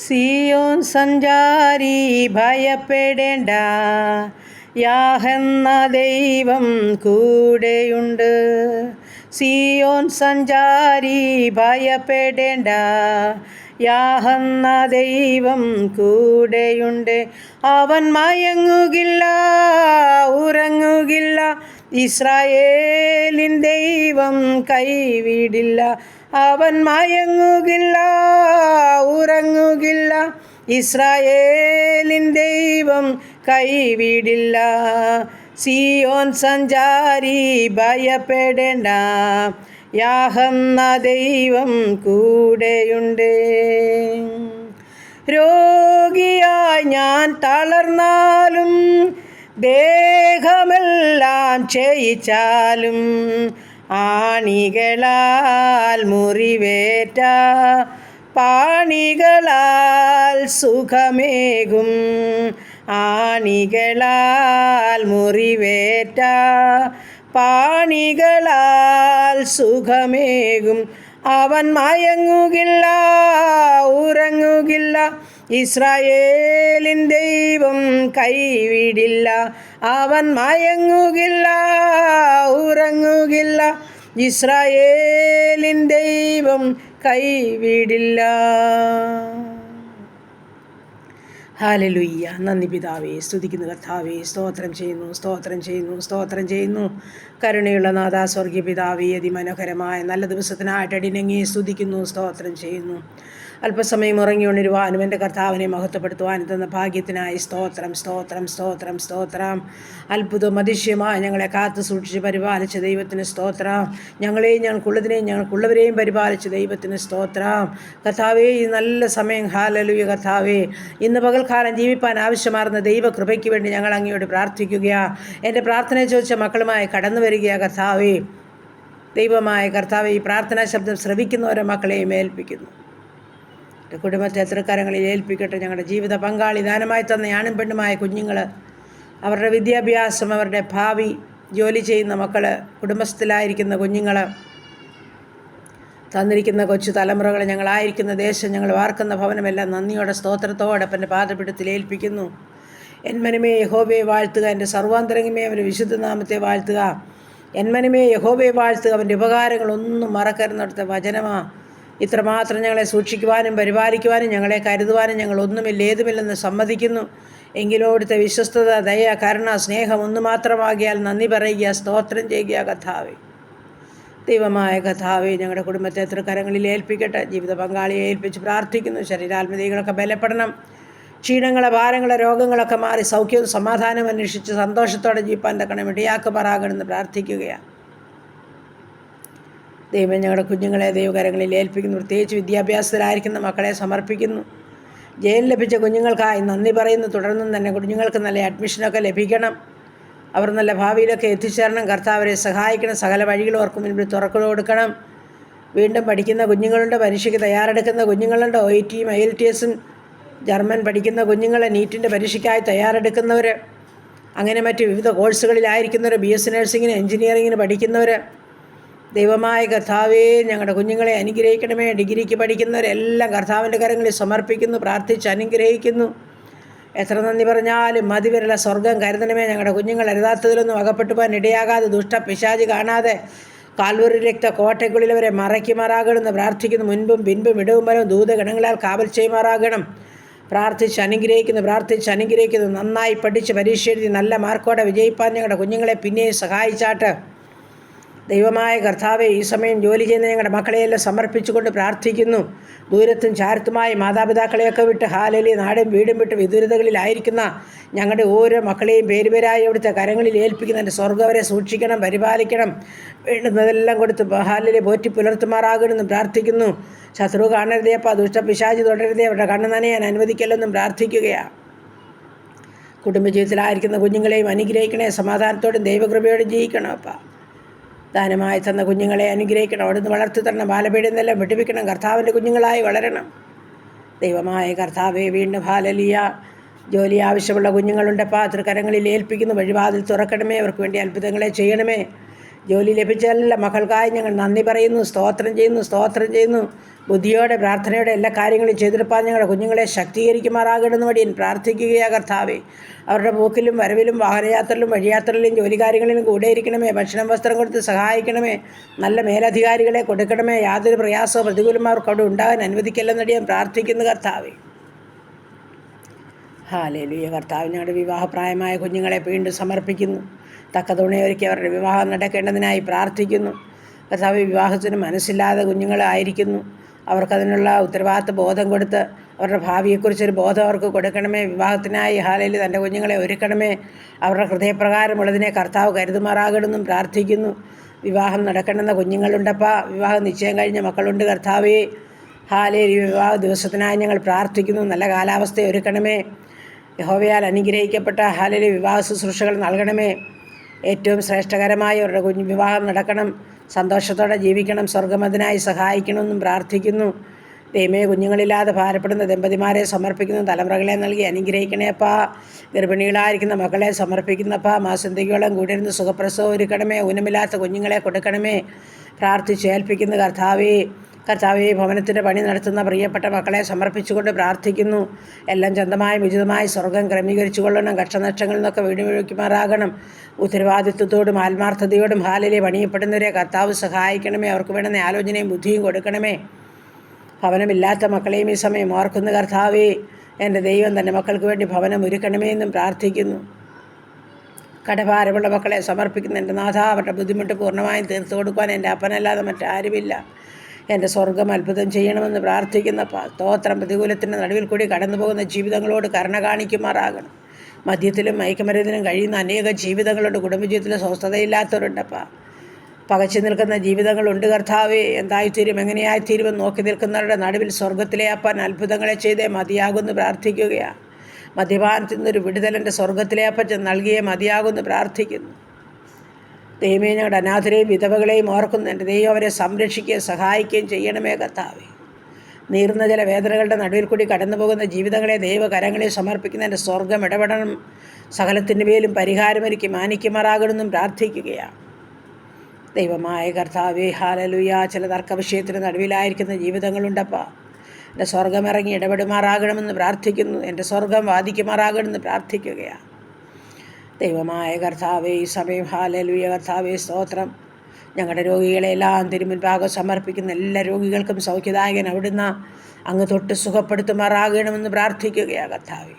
സിയോൻ സഞ്ചാരി ഭയപ്പെടേണ്ട, യാഹെന്ന ദൈവം കൂടെയുണ്ട്. സിയോൻ സഞ്ചാരി ഭയപ്പെടേണ്ട, യാഹെന്ന ദൈവം കൂടെയുണ്ട്. അവൻ മയങ്ങുകില്ല, ഉറങ്ങുകില്ല, ഇസ്രായേലിൻ ദൈവം കൈവിടില്ല. അവൻ മയങ്ങുകില്ല, ഉറങ്ങുകില്ല, ഇസ്രായേലിൻ ദൈവം കൈവിടില്ല. സിയോൻ സഞ്ചാരി ഭയപ്പെടേണ്ട, യാഹെന്ന ദൈവം കൂടെയുണ്ട്. രോഗിയായി ഞാൻ തളർന്നാലും, ദേഹമെല്ലാം ക്ഷയിച്ചാലും, ആണികളാൽ മുറിവേറ്റ പാണികളാൽ സുഖമേകും. ആണികളാൽ മുറിവേറ്റ പാണികളാൽ സുഖമേകും. അവൻ മയങ്ങുകില്ല, ഉറങ്ങുകില്ല, ഇസ്രായേലിൻ ദൈവം കൈവിടില്ല. അവൻ മയങ്ങുകില്ല, ഉറങ്ങുകില്ല, ഇസ്രായേലിൻ ദൈവം കൈവിടില്ല. ഹല്ലേലൂയ്യ. നന്ദി പിതാവേ, സ്തുതിക്കുന്നു കർത്താവേ, സ്തോത്രം ചെയ്യുന്നു, സ്തോത്രം ചെയ്യുന്നു, സ്തോത്രം ചെയ്യുന്നു. കരുണയുള്ള നാഥാ, സ്വർഗീയ പിതാവേ, അതിമനോഹരമായ നല്ല ദിവസത്തിനായിട്ട് അടിനങ്ങി സ്തുതിക്കുന്നു, സ്തോത്രം ചെയ്യുന്നു. അല്പസമയം ഉറങ്ങി ഉണരുവാനും എൻ്റെ കർത്താവിനെ മഹത്വപ്പെടുത്തുവാനും തന്ന ഭാഗ്യത്തിനായി സ്തോത്രം, സ്തോത്രം, സ്തോത്രം, സ്തോത്രം. അത്ഭുതം അതിശയമായി ഞങ്ങളെ കാത്തു സൂക്ഷിച്ച് പരിപാലിച്ച ദൈവത്തിന് സ്തോത്രം. ഞങ്ങളെയും ഞങ്ങൾക്കുള്ളതിനെയും ഞങ്ങൾക്കുള്ളവരെയും പരിപാലിച്ച ദൈവത്തിന് സ്തോത്രം. കർത്താവേ, ഈ നല്ല സമയം, ഹല്ലേലൂയ കർത്താവേ, ഇന്ന് പകൽക്കാലം ജീവിപ്പാൻ ആവശ്യമാർന്ന ദൈവകൃപയ്ക്ക് വേണ്ടി ഞങ്ങൾ അങ്ങയോട് പ്രാർത്ഥിക്കുകയാണ്. എൻ്റെ പ്രാർത്ഥന ചോദിച്ച മക്കളുമായി കടന്നു വരികയാണ് കർത്താവേ. ദൈവമായ കർത്താവേ, ഈ പ്രാർത്ഥനാ ശബ്ദം ശ്രവിക്കുന്നവരെ മക്കളെയും ഏൽപ്പിക്കുന്നു. എൻ്റെ കുടുംബത്തെ തൃക്കരങ്ങളിൽ ഏൽപ്പിക്കട്ടെ. ഞങ്ങളുടെ ജീവിത പങ്കാളി, ദാനമായി തന്ന ആണും പെണ്ണുമായ കുഞ്ഞുങ്ങൾ, അവരുടെ വിദ്യാഭ്യാസം, അവരുടെ ഭാവി, ജോലി ചെയ്യുന്ന മക്കൾ, കുടുംബസ്ഥത്തിലായിരിക്കുന്ന കുഞ്ഞുങ്ങൾ, തന്നിരിക്കുന്ന കൊച്ചു തലമുറകൾ, ഞങ്ങളായിരിക്കുന്ന ദേശം, ഞങ്ങൾ വാർക്കുന്ന ഭവനമെല്ലാം നന്ദിയോടെ സ്തോത്രത്തോടെ എൻ്റെ പാദപീഠത്തിൽ ഏൽപ്പിക്കുന്നു. എന്മനുമേ യഹോവയെ വാഴ്ത്തുക, എൻ്റെ സർവാന്തരംഗമേ അവൻ്റെ വിശുദ്ധനാമത്തെ വാഴ്ത്തുക. എന്മനുമേ യഹോവയെ വാഴ്ത്തുക, അവൻ്റെ ഉപകാരങ്ങളൊന്നും മറക്കരുന്നിടത്തെ വചനമാ. ഇത്രമാത്രം ഞങ്ങളെ സൂക്ഷിക്കുവാനും പരിപാലിക്കുവാനും ഞങ്ങളെ കരുതുവാനും ഞങ്ങളൊന്നുമില്ല, ഏതുമില്ലെന്ന് സമ്മതിക്കുന്നു. എങ്കിലും അവിടുത്തെ വിശ്വസ്തത, ദയ, കരുണ, സ്നേഹം ഒന്നു മാത്രമാകിയാൽ നന്ദി പറയുക, സ്തോത്രം ചെയ്യുക കർത്താവേ. ദൈവമായ കർത്താവേ, ഞങ്ങളുടെ കുടുംബത്തെ തൃക്കരങ്ങളിൽ ഏൽപ്പിക്കട്ടെ. ജീവിത പങ്കാളിയെ ഏൽപ്പിച്ച് പ്രാർത്ഥിക്കുന്നു. ശരീരാത്മതകളൊക്കെ ബലപ്പെടണം. ക്ഷീണങ്ങളെ, ഭാരങ്ങളെ, രോഗങ്ങളൊക്കെ മാറി സൗഖ്യവും സമാധാനവും അന്വേഷിച്ച് സന്തോഷത്തോടെ ജീവിപ്പാൻ തക്കണം ഇടയാക്കുമാറാകണമെന്ന് പ്രാർത്ഥിക്കുകയാണ്. ദൈവം ഞങ്ങളുടെ കുഞ്ഞുങ്ങളെ ദൈവകരങ്ങളിൽ ഏൽപ്പിക്കുന്നു. പ്രത്യേകിച്ച് വിദ്യാഭ്യാസത്തിലായിരിക്കുന്ന മക്കളെ സമർപ്പിക്കുന്നു. ജയം ലഭിച്ച കുഞ്ഞുങ്ങൾക്കായി നന്ദി പറയുന്നു. തുടർന്നും തന്നെ കുഞ്ഞുങ്ങൾക്ക് നല്ല അഡ്മിഷനൊക്കെ ലഭിക്കണം. അവർ നല്ല ഭാവിയിലൊക്കെ എത്തിച്ചേരണം. കർത്താവരെ സഹായിക്കണം. സകല വഴികളും അവർക്ക് മുൻപിൽ തുറക്കു കൊടുക്കണം. വീണ്ടും പഠിക്കുന്ന കുഞ്ഞുങ്ങളുണ്ട്, പരീക്ഷയ്ക്ക് തയ്യാറെടുക്കുന്ന കുഞ്ഞുങ്ങളുണ്ട്, OITയും IELTSഉം ജർമ്മൻ പഠിക്കുന്ന കുഞ്ഞുങ്ങൾ, നീറ്റിൻ്റെ പരീക്ഷയ്ക്കായി തയ്യാറെടുക്കുന്നവർ, അങ്ങനെ മറ്റ് വിവിധ കോഴ്സുകളിലായിരിക്കുന്നവർ, BSc നഴ്സിങ്ങിന്, എഞ്ചിനീയറിങ്ങിന് പഠിക്കുന്നവർ, ദൈവമായ കർത്താവേ, ഞങ്ങളുടെ കുഞ്ഞുങ്ങളെ അനുഗ്രഹിക്കണമേ. ഡിഗ്രിക്ക് പഠിക്കുന്നവരെല്ലാം കർത്താവിൻ്റെ കരങ്ങളിൽ സമർപ്പിക്കുന്നു, പ്രാർത്ഥിച്ച് അനുഗ്രഹിക്കുന്നു. എത്ര നന്ദി പറഞ്ഞാലും മതി വരല. സ്വർഗം കരുതണമേ. ഞങ്ങളുടെ കുഞ്ഞുങ്ങൾ അരുതാത്തതിലൊന്നും അകപ്പെട്ടു പോകാൻ ഇടയാകാതെ, ദുഷ്ട പിശാച് കാണാതെ കാൽവരി രക്ത കോട്ടയ്ക്കുള്ളിൽ അവരെ മറയ്ക്കുമാറാകണമെന്ന് പ്രാർത്ഥിക്കുന്നു. മുൻപും പിൻപും ഇടവും വരവും ദൂതഗണങ്ങളാൽ കാവൽ ചെയ്യുമാറാകണം. പ്രാർത്ഥിച്ച് അനുഗ്രഹിക്കുന്നു. നന്നായി പഠിച്ച് പരീക്ഷ എഴുതി നല്ല മാർക്കോടെ വിജയിപ്പാൻ ഞങ്ങളുടെ കുഞ്ഞുങ്ങളെ പിന്നെയും സഹായിച്ചാട്ട്. ദൈവമായ കർത്താവെ, ഈ സമയം ജോലി ചെയ്യുന്ന ഞങ്ങളുടെ മക്കളെയെല്ലാം സമർപ്പിച്ചുകൊണ്ട് പ്രാർത്ഥിക്കുന്നു. ദൂരത്തും ചാരത്തുമായി മാതാപിതാക്കളെയൊക്കെ വിട്ട്, ഹാലലി, നാടും വീടും വിട്ട് വിദൂരതകളിലായിരിക്കുന്ന ഞങ്ങളുടെ ഓരോ മക്കളെയും പേരുപേരായി അവിടുത്തെ കരങ്ങളിൽ ഏൽപ്പിക്കുന്ന എൻ്റെ സ്വർഗ്ഗവരെ സൂക്ഷിക്കണം, പരിപാലിക്കണം. വേണ്ടുന്നതെല്ലാം കൊടുത്ത് ഹാലലി പോറ്റി പുലർത്തുമാറാകണമെന്നും പ്രാർത്ഥിക്കുന്നു. ശത്രു കാണരുതേ അപ്പ, ദുഷ്ടപിശാചി തുടരുതേ, അവരുടെ കണ്ണ് നനയാൻ അനുവദിക്കല്ലെന്നും പ്രാർത്ഥിക്കുകയാണ്. കുടുംബജീവിതത്തിലായിരിക്കുന്ന കുഞ്ഞുങ്ങളെയും അനുഗ്രഹിക്കണേ. സമാധാനത്തോടും ദൈവകൃപയോടും ജീവിക്കണം അപ്പ. ദാനമായി തന്ന കുഞ്ഞുങ്ങളെ അനുഗ്രഹിക്കണം. അവിടുന്ന് വളർത്തി തരണം. ബാലപീഠം നിന്നെല്ലാം വിടുവിക്കണം. കർത്താവിൻ്റെ കുഞ്ഞുങ്ങളായി വളരണം. ദൈവമായ കർത്താവെ, വീണ്ടും ഹാലലിയ, ജോലി ആവശ്യമുള്ള കുഞ്ഞുങ്ങളുണ്ട്. തൃക്കരങ്ങളിൽ ഏൽപ്പിക്കുന്നു. വഴിവാതിൽ തുറക്കണമേ. അവർക്ക് വേണ്ടി അത്ഭുതങ്ങളെ ചെയ്യണമേ. ജോലി ലഭിച്ച എല്ലാ മക്കൾക്കായി ഞങ്ങൾ നന്ദി പറയുന്നു, സ്തോത്രം ചെയ്യുന്നു. ബുദ്ധിയോടെ പ്രാർത്ഥനയോടെ എല്ലാ കാര്യങ്ങളും ചെയ്തെടുപ്പാൻ ഞങ്ങളുടെ കുഞ്ഞുങ്ങളെ ശക്തീകരിക്കുമാറാകണമെന്ന് വഴിയൻ പ്രാർത്ഥിക്കുകയാണ് കർത്താവേ. അവരുടെ പോക്കിലും വരവിലും വാഹനയാത്രയിലും വഴിയാത്രയിലും ജോലി കാര്യങ്ങളിലും കൂടെ ഇരിക്കണമേ. ഭക്ഷണം വസ്ത്രം കൊടുത്ത് സഹായിക്കണമേ. നല്ല മേലധികാരികളെ കൊടുക്കണമേ. യാതൊരു പ്രയാസവും പ്രതികൂലം അവർക്ക് അവിടെ ഉണ്ടാകാൻ അനുവദിക്കില്ലെന്നടി ഞാൻ പ്രാർത്ഥിക്കുന്നു കർത്താവേ. ഹല്ലേലൂയ. കർത്താവ്, ഞങ്ങളുടെ വിവാഹപ്രായമായ കുഞ്ഞുങ്ങളെ വീണ്ടും സമർപ്പിക്കുന്നു. തക്ക തുണയൊരുക്കി അവരുടെ വിവാഹം നടക്കേണ്ടതിനായി പ്രാർത്ഥിക്കുന്നു കർത്താവ്. വിവാഹത്തിന് മനസ്സില്ലാതെ കുഞ്ഞുങ്ങളായിരിക്കുന്നു. അവർക്കതിനുള്ള ഉത്തരവാദിത്വ ബോധം കൊടുത്ത് അവരുടെ ഭാവിയെക്കുറിച്ചൊരു ബോധം അവർക്ക് കൊടുക്കണമേ. വിവാഹത്തിനായി ഹല്ലേലൂയ തൻ്റെ കുഞ്ഞുങ്ങളെ ഒരുക്കണമേ. അവരുടെ ഹൃദയപ്രകാരമുള്ളതിനെ കർത്താവ് കരുതുമാറാകണമെന്നും പ്രാർത്ഥിക്കുന്നു. വിവാഹം നടക്കണമെന്ന കുഞ്ഞുങ്ങളുണ്ടപ്പാ. വിവാഹം നിശ്ചയം കഴിഞ്ഞ മക്കളുണ്ട് കർത്താവേ. ഹല്ലേലൂയ. വിവാഹ ദിവസത്തിനായി ഞങ്ങൾ പ്രാർത്ഥിക്കുന്നു. നല്ല കാലാവസ്ഥ ഒരുക്കണമേ. യഹോവയാൽ അനുഗ്രഹിക്കപ്പെട്ട ഹല്ലേലൂയ വിവാഹ ശുശ്രൂഷകൾ നൽകണമേ. ഏറ്റവും ശ്രേഷ്ഠകരമായി അവരുടെ വിവാഹം നടക്കണം. സന്തോഷത്തോടെ ജീവിക്കണം. സ്വർഗ്ഗം അതിനായി സഹായിക്കണമെന്നും പ്രാർത്ഥിക്കുന്നു. ദൈവമേ, കുഞ്ഞുങ്ങളില്ലാതെ ഭാരപ്പെടുന്ന ദമ്പതിമാരെ സമർപ്പിക്കുന്നു. തലമുറകളെ നൽകി അനുഗ്രഹിക്കണേപ്പാ. ഗർഭിണികളായിരിക്കുന്ന മക്കളെ സമർപ്പിക്കുന്നപ്പാ. മാസന്തികയോളം കൂടിയിരുന്ന് സുഖപ്രസവം ഒരുക്കണമേ. ഊനമില്ലാത്ത കുഞ്ഞുങ്ങളെ കൊടുക്കണമേ. പ്രാർത്ഥിച്ചേൽപ്പിക്കുന്നു കർത്താവേ. ഭവനത്തിൻ്റെ പണി നടത്തുന്ന പ്രിയപ്പെട്ട മക്കളെ സമർപ്പിച്ചുകൊണ്ട് പ്രാർത്ഥിക്കുന്നു. എല്ലാം ചന്തമായും ഉചിതമായി സ്വർഗം ക്രമീകരിച്ചു കൊള്ളണം. കഷ്ടനഷ്ടങ്ങളിൽ നിന്നൊക്കെ വീടുവയ്ക്കുമാറാകണം. ഉത്തരവാദിത്വത്തോടും ആത്മാർത്ഥതയോടും ഹല്ലേലൂയ പണിയപ്പെടുന്നവരെ കർത്താവ് സഹായിക്കണമേ. അവർക്ക് വേണ്ടുന്ന ആലോചനയും ബുദ്ധിയും കൊടുക്കണമേ. ഭവനമില്ലാത്ത മക്കളെയും ഈ സമയം ഓർക്കുന്ന കർത്താവേ. എൻ്റെ ദൈവം തൻ്റെ മക്കൾക്ക് വേണ്ടി ഭവനം ഒരുക്കണമേ എന്നും പ്രാർത്ഥിക്കുന്നു. കടഭാരമുള്ള മക്കളെ സമർപ്പിക്കുന്ന എൻ്റെ നാഥ, അവരുടെ ബുദ്ധിമുട്ട് പൂർണ്ണമായും തീർത്തു കൊടുക്കുവാൻ എൻ്റെ അപ്പനല്ലാതെ മറ്റാരുമില്ല. എൻ്റെ സ്വർഗം അത്ഭുതം ചെയ്യണമെന്ന് പ്രാർത്ഥിക്കുന്നപ്പാ. സ്തോത്രം. പ്രതികൂലത്തിൻ്റെ നടുവിൽ കൂടി കടന്നു പോകുന്ന ജീവിതങ്ങളോട് കരുണ കാണിക്കുമാറാകണം. മദ്യത്തിലും മയക്കുമരുന്നിലും കഴിയുന്ന അനേക ജീവിതങ്ങളുണ്ട്. കുടുംബജീവിതത്തിൽ സ്വസ്ഥതയില്ലാത്തവരുണ്ടപ്പാ. പകച്ചു നിൽക്കുന്ന ജീവിതങ്ങളുണ്ട് കർത്താവേ. എന്തായിത്തീരും, എങ്ങനെയായിത്തീരുമെന്ന് നോക്കി നിൽക്കുന്നവരുടെ നടുവിൽ സ്വർഗത്തിലെ അപ്പൻ അത്ഭുതങ്ങളെ ചെയ്തേ മതിയാകുമെന്ന് പ്രാർത്ഥിക്കുകയാണ്. മദ്യപാനത്തിൽ നിന്നൊരു വിടുതലിൻ്റെ സ്വർഗത്തിലെ അപ്പൻ നൽകിയേ മതിയാകുമെന്ന് പ്രാർത്ഥിക്കുന്നു. ദൈവമേ, ഞങ്ങളുടെ അനാഥരെയും വിധവകളെയും ഓർക്കുന്നു. എൻ്റെ ദൈവം അവരെ സംരക്ഷിക്കുകയും സഹായിക്കുകയും ചെയ്യണമേ കർത്താവേ. നീർന്ന ചില വേദനകളുടെ നടുവിൽ കൂടി കടന്നു പോകുന്ന ജീവിതങ്ങളെ ദൈവകരങ്ങളിൽ സമർപ്പിക്കുന്ന എൻ്റെ സ്വർഗം ഇടപെടണം. സകലത്തിൻ്റെ മേലും പരിഹാരമൊരുക്കി മാനിക്കുമാറാകണമെന്നും പ്രാർത്ഥിക്കുകയാണ്. ദൈവമായ കർത്താവേ, ഹല്ലേലൂയ. ചില തർക്കവിഷയത്തിന് നടുവിലായിരിക്കുന്ന ജീവിതങ്ങളുണ്ടപ്പാ. എൻ്റെ സ്വർഗം ഇറങ്ങി ഇടപെടുമാറാകണമെന്ന് പ്രാർത്ഥിക്കുന്നു. എൻ്റെ സ്വർഗം വാദിക്കുമാറാകണമെന്ന് പ്രാർത്ഥിക്കുകയാണ്. ദൈവമായ കർത്താവേ, ഈ സമയം ഹല്ലേലൂയ കർത്താവേ സ്തോത്രം. ഞങ്ങളുടെ രോഗികളെല്ലാം തിരുമുൻപാകെ സമർപ്പിക്കുന്ന എല്ലാ രോഗികൾക്കും സൗഖ്യദായകൻ അവിടുന്ന് അങ്ങ് തൊട്ട് സുഖപ്പെടുത്തുമാറാകണമെന്ന് പ്രാർത്ഥിക്കുകയാണ് കർത്താവേ.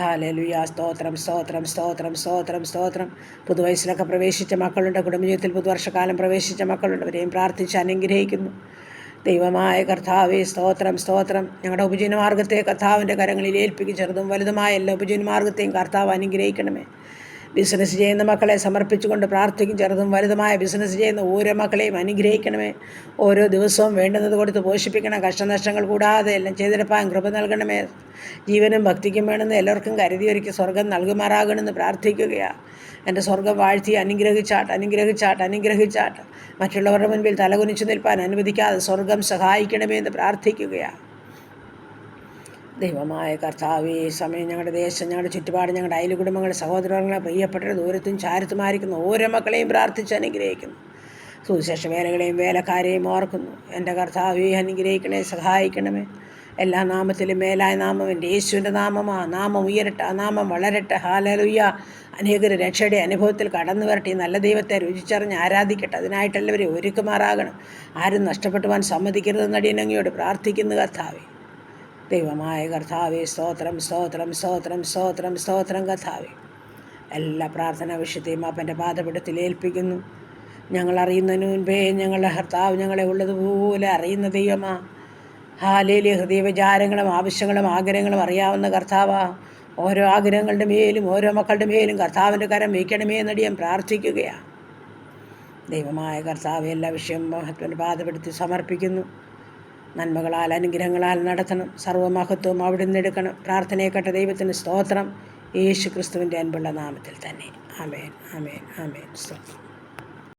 ഹല്ലേലൂയ. സ്തോത്രം. പുതുവയസ്സിലൊക്കെ പ്രവേശിച്ച മക്കളുണ്ട്. കുടുംബജീവിതത്തിൽ പുതുവർഷക്കാലം പ്രവേശിച്ച മക്കളുണ്ട്. അവരെയും പ്രാർത്ഥിച്ച് അനുഗ്രഹിക്കുന്നു. ദൈവമായ കർത്താവേ സ്തോത്രം. ഞങ്ങളുടെ ഉപജീവനമാർഗത്തെ കർത്താവിൻ്റെ കരങ്ങളിൽ ഏൽപ്പിക്കും. ചെറുതും വലുതുമായ എല്ലാ ഉപജീവനമാർഗത്തെയും കർത്താവ് അനുഗ്രഹിക്കണമേ. ബിസിനസ് ചെയ്യുന്ന മക്കളെ സമർപ്പിച്ചുകൊണ്ട് പ്രാർത്ഥിക്കും. ചെറുതും വലുതുമായ ബിസിനസ് ചെയ്യുന്ന ഓരോ മക്കളെയും അനുഗ്രഹിക്കണമേ. ഓരോ ദിവസവും വേണ്ടുന്നത് കൊടുത്ത് പോഷിപ്പിക്കണം. കഷ്ടനഷ്ടങ്ങൾ കൂടാതെ എല്ലാം ചെയ്തെടുപ്പാൻ കൃപ നൽകണമേ. ജീവനും ഭക്തിക്കും വേണമെന്ന് എല്ലാവർക്കും കരുതി ഒരുക്കി സ്വർഗം നൽകുമാറാകണമെന്ന് പ്രാർത്ഥിക്കുകയാണ്. എൻ്റെ സ്വർഗം വാഴ്ത്തി അനുഗ്രഹിച്ചാട്ട് മറ്റുള്ളവരുടെ മുൻപിൽ തലകുനിച്ചു നിൽപ്പാൻ അനുവദിക്കാതെ സ്വർഗം സഹായിക്കണമേ എന്ന് പ്രാർത്ഥിക്കുകയാണ്. ദൈവമായ കർത്താവേ, ഈ സമയം ഞങ്ങളുടെ ദേശം, ഞങ്ങളുടെ ചുറ്റുപാട്, ഞങ്ങളുടെ അയൽ കുടുംബങ്ങളുടെ സഹോദരങ്ങളെ പ്രിയപ്പെട്ട ദൂരത്തും ചാരത്തുമായിരിക്കുന്ന ഓരോ മക്കളെയും പ്രാർത്ഥിച്ച് അനുഗ്രഹിക്കുന്നു. സുവിശേഷ വേലകളെയും വേലക്കാരെയും ഓർക്കുന്നു. എൻ്റെ കർത്താവേ, അനുഗ്രഹിക്കണേ, സഹായിക്കണമേ. എല്ലാ നാമത്തിലും മേലായ നാമം എൻ്റെ യേശുവിൻ്റെ നാമം. ആ നാമം ഉയരട്ടെ, ആ നാമം വളരട്ടെ. ഹല്ലേലൂയ. അനേകർ രക്ഷയുടെ അനുഭവത്തിൽ കടന്നു വരട്ടെ. ഈ നല്ല ദൈവത്തെ രുചിച്ചറിഞ്ഞ് ആരാധിക്കട്ടെ. അതിനായിട്ടെല്ലാവരെയും ഒരുക്കുമാറാകണം. ആരും നഷ്ടപ്പെട്ടുവാൻ സമ്മതിക്കരുതെന്ന് അടിയനങ്ങയോട് പ്രാർത്ഥിക്കുന്നു കർത്താവേ. ദൈവമായ കർത്താവേ സ്തോത്രം കർത്താവേ. എല്ലാ പ്രാർത്ഥനാ വിഷയത്തെയും അപ്പൻ്റെ പാദപീഠത്തിൽ ഏൽപ്പിക്കുന്നു. ഞങ്ങൾ അറിയുന്നതിന് മുൻപേ ഞങ്ങളുടെ കർത്താവ് ഞങ്ങളെ ഉള്ളതുപോലെ അറിയുന്ന ദൈവമാ. ഹല്ലേലൂയ. ഹൃദയവിചാരങ്ങളും ആവശ്യങ്ങളും ആഗ്രഹങ്ങളും അറിയാവുന്ന കർത്താവാ. ഓരോ ആഗ്രഹങ്ങളുടെ മേലും ഓരോ മക്കളുടെ മേലും കർത്താവിൻ്റെ കരം വയ്ക്കണമേ എന്നടി ഞാൻ പ്രാർത്ഥിക്കുകയാണ്. ദൈവമായ കർത്താവ് എല്ലാ വിഷയവും മഹത്വൻ്റെ പാദപീഠത്തിൽ സമർപ്പിക്കുന്നു. നന്മകളാൽ അനുഗ്രഹങ്ങളാൽ നടത്തണം. സർവ്വമഹത്വവും അവിടുന്ന് എടുക്കണം. പ്രാർത്ഥനയെ കേട്ട ദൈവത്തിന് സ്തോത്രം. യേശു ക്രിസ്തുവിൻ്റെ അൻപുള്ള നാമത്തിൽ തന്നെ. ആമേൻ. സ്തോത്രം.